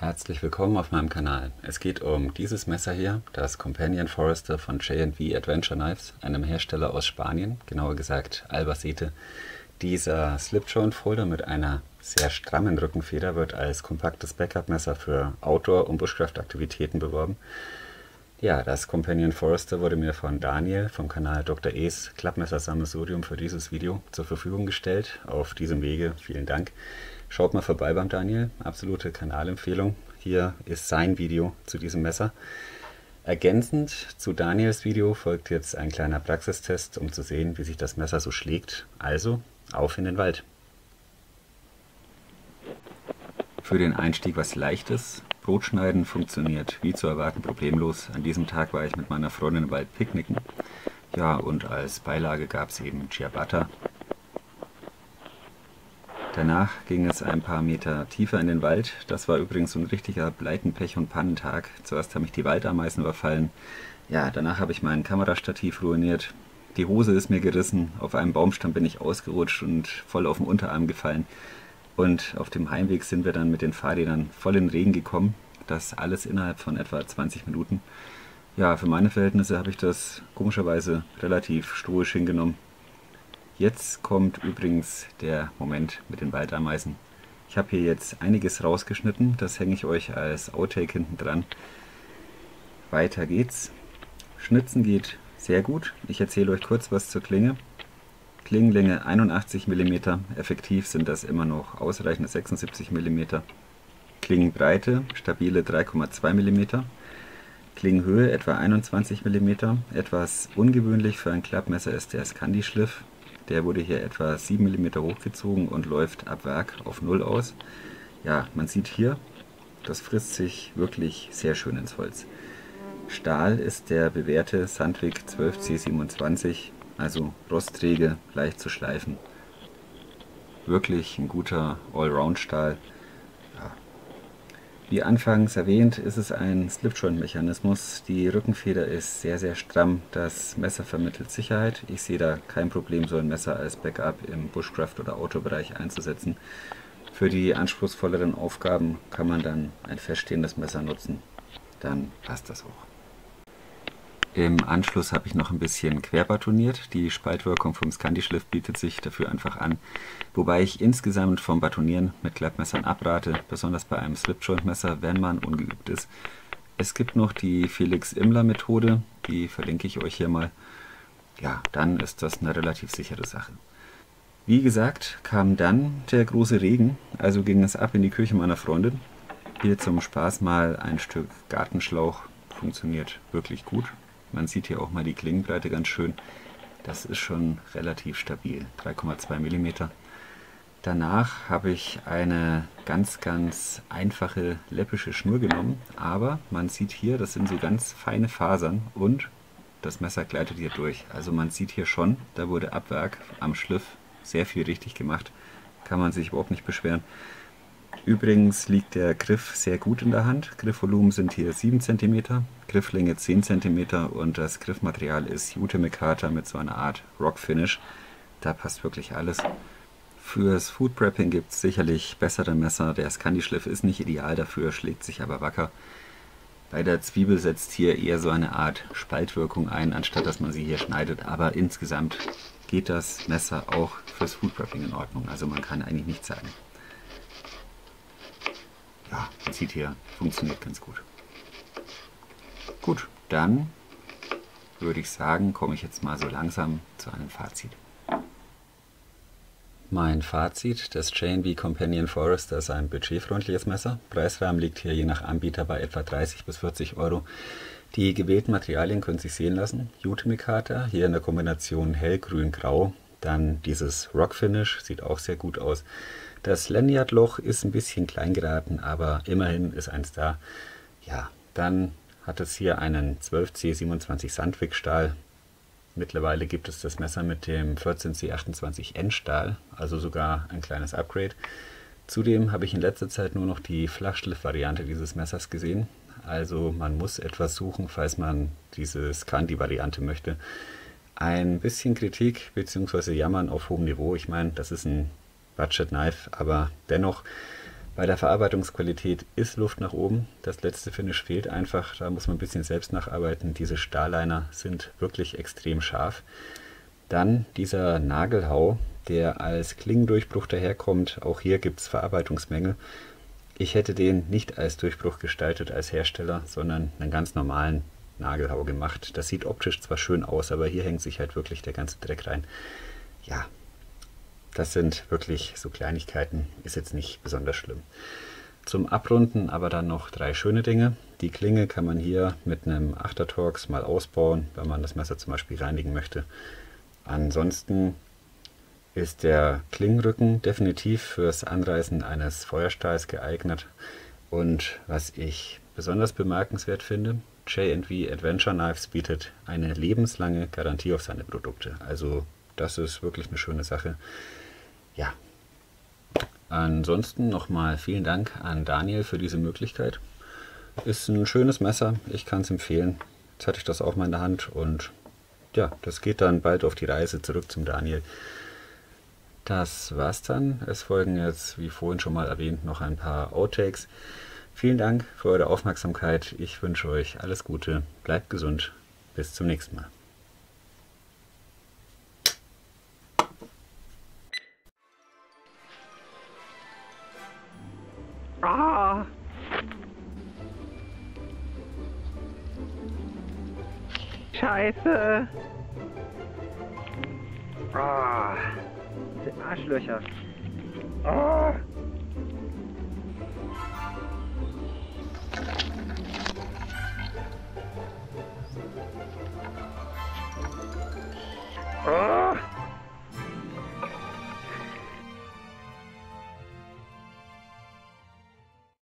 Herzlich willkommen auf meinem Kanal. Es geht um dieses Messer hier, das Companion Forester von J&V Adventure Knives, einem Hersteller aus Spanien, genauer gesagt Albacete. Dieser Slip-Joint-Folder mit einer sehr strammen Rückenfeder wird als kompaktes Backup-Messer für Outdoor- und Bushcraft-Aktivitäten beworben. Ja, das Companion Forester wurde mir von Daniel vom Kanal Dr. E's Klappmesser-Sammelsurium für dieses Video zur Verfügung gestellt. Auf diesem Wege vielen Dank. Schaut mal vorbei beim Daniel, absolute Kanalempfehlung. Hier ist sein Video zu diesem Messer. Ergänzend zu Daniels Video folgt jetzt ein kleiner Praxistest, um zu sehen, wie sich das Messer so schlägt. Also, auf in den Wald. Für den Einstieg was Leichtes. Brotschneiden funktioniert wie zu erwarten problemlos. An diesem Tag war ich mit meiner Freundin im Wald picknicken. Ja, und als Beilage gab es eben Ciabatta. Danach ging es ein paar Meter tiefer in den Wald. Das war übrigens so ein richtiger Pleiten-, Pech- und Pannentag. Zuerst haben mich die Waldameisen überfallen. Ja, danach habe ich mein Kamerastativ ruiniert. Die Hose ist mir gerissen. Auf einem Baumstamm bin ich ausgerutscht und voll auf den Unterarm gefallen. Und auf dem Heimweg sind wir dann mit den Fahrrädern voll in den Regen gekommen. Das alles innerhalb von etwa 20 Minuten. Ja, für meine Verhältnisse habe ich das komischerweise relativ stoisch hingenommen. Jetzt kommt übrigens der Moment mit den Waldameisen. Ich habe hier jetzt einiges rausgeschnitten, das hänge ich euch als Outtake hinten dran. Weiter geht's. Schnitzen geht sehr gut. Ich erzähle euch kurz was zur Klinge. Klingenlänge 81 mm, effektiv sind das immer noch ausreichende 76 mm. Klingenbreite stabile 3,2 mm. Klingenhöhe etwa 21 mm. Etwas ungewöhnlich für ein Klappmesser ist der Scandi-Schliff. Der wurde hier etwa 7 mm hochgezogen und läuft ab Werk auf 0 aus. Ja, man sieht hier, das frisst sich wirklich sehr schön ins Holz. Stahl ist der bewährte Sandvik 12C27, also rostträge, leicht zu schleifen. Wirklich ein guter Allround-Stahl. Ja. Wie anfangs erwähnt, ist es ein Slip-Joint-Mechanismus. Die Rückenfeder ist sehr, sehr stramm. Das Messer vermittelt Sicherheit. Ich sehe da kein Problem, so ein Messer als Backup im Bushcraft- oder Outdoor-Bereich einzusetzen. Für die anspruchsvolleren Aufgaben kann man dann ein feststehendes Messer nutzen. Dann passt das auch. Im Anschluss habe ich noch ein bisschen querbatoniert. Die Spaltwirkung vom Scandi-Schliff bietet sich dafür einfach an. Wobei ich insgesamt vom Batonieren mit Klappmessern abrate, besonders bei einem Slip-Joint-Messer, wenn man ungeübt ist. Es gibt noch die Felix-Imler-Methode, die verlinke ich euch hier mal. Ja, dann ist das eine relativ sichere Sache. Wie gesagt, kam dann der große Regen, also ging es ab in die Küche meiner Freundin. Hier zum Spaß mal ein Stück Gartenschlauch, funktioniert wirklich gut. Man sieht hier auch mal die Klingenbreite ganz schön. Das ist schon relativ stabil, 3,2 mm. Danach habe ich eine ganz, ganz einfache läppische Schnur genommen, aber man sieht hier, das sind so ganz feine Fasern und das Messer gleitet hier durch. Also man sieht hier schon, da wurde ab Werk am Schliff sehr viel richtig gemacht. Kann man sich überhaupt nicht beschweren. Übrigens liegt der Griff sehr gut in der Hand. Griffvolumen sind hier 7 cm, Grifflänge 10 cm und das Griffmaterial ist Jute Mikata mit so einer Art Rock Finish. Da passt wirklich alles. Fürs Food Prepping gibt es sicherlich bessere Messer. Der Scandi-Schliff ist nicht ideal dafür, schlägt sich aber wacker. Bei der Zwiebel setzt hier eher so eine Art Spaltwirkung ein, anstatt dass man sie hier schneidet. Aber insgesamt geht das Messer auch fürs Food Prepping in Ordnung. Also man kann eigentlich nichts sagen. Ja, man sieht hier, funktioniert ganz gut. Gut, dann würde ich sagen, komme ich jetzt mal so langsam zu einem Fazit. Mein Fazit des J&V Companion Forester ist ein budgetfreundliches Messer. Preisrahmen liegt hier je nach Anbieter bei etwa 30 bis 40 Euro. Die gewählten Materialien können sich sehen lassen. Jute Mikata, hier in der Kombination hellgrün-grau. Dann dieses Rock Finish, sieht auch sehr gut aus. Das Lanyard-Loch ist ein bisschen klein geraten, aber immerhin ist eins da. Ja, dann hat es hier einen 12C27 Sandvik Stahl. Mittlerweile gibt es das Messer mit dem 14C28N Stahl, also sogar ein kleines Upgrade. Zudem habe ich in letzter Zeit nur noch die Flachschliff-Variante dieses Messers gesehen. Also man muss etwas suchen, falls man diese Scandi-Variante möchte. Ein bisschen Kritik bzw. Jammern auf hohem Niveau. Ich meine, das ist ein Budget Knife, aber dennoch Bei der Verarbeitungsqualität ist Luft nach oben. Das letzte Finish fehlt einfach. Da muss man ein bisschen selbst nacharbeiten. Diese Starliner sind wirklich extrem scharf. Dann dieser Nagelhau, der als Klingendurchbruch daherkommt. Auch hier gibt es Verarbeitungsmängel. Ich hätte den nicht als Durchbruch gestaltet als Hersteller, sondern einen ganz normalen Nagelhau gemacht. Das sieht optisch zwar schön aus, aber hier hängt sich halt wirklich der ganze Dreck rein. Ja, das sind wirklich so Kleinigkeiten, ist jetzt nicht besonders schlimm. Zum Abrunden aber dann noch 3 schöne Dinge. Die Klinge kann man hier mit einem 8er Torx mal ausbauen, wenn man das Messer zum Beispiel reinigen möchte. Ansonsten ist der Klingenrücken definitiv fürs Anreißen eines Feuerstahls geeignet. Und was ich besonders bemerkenswert finde, J&V Adventure Knives bietet eine lebenslange Garantie auf seine Produkte. Also das ist wirklich eine schöne Sache. Ja, ansonsten nochmal vielen Dank an Daniel für diese Möglichkeit. Ist ein schönes Messer, ich kann es empfehlen. Jetzt hatte ich das auch mal in der Hand und ja, das geht dann bald auf die Reise zurück zum Daniel. Das war's dann. Es folgen jetzt, wie vorhin schon mal erwähnt, noch ein paar Outtakes. Vielen Dank für eure Aufmerksamkeit. Ich wünsche euch alles Gute, bleibt gesund, bis zum nächsten Mal. Ah! Scheiße! Ah! Diese Arschlöcher! Ah!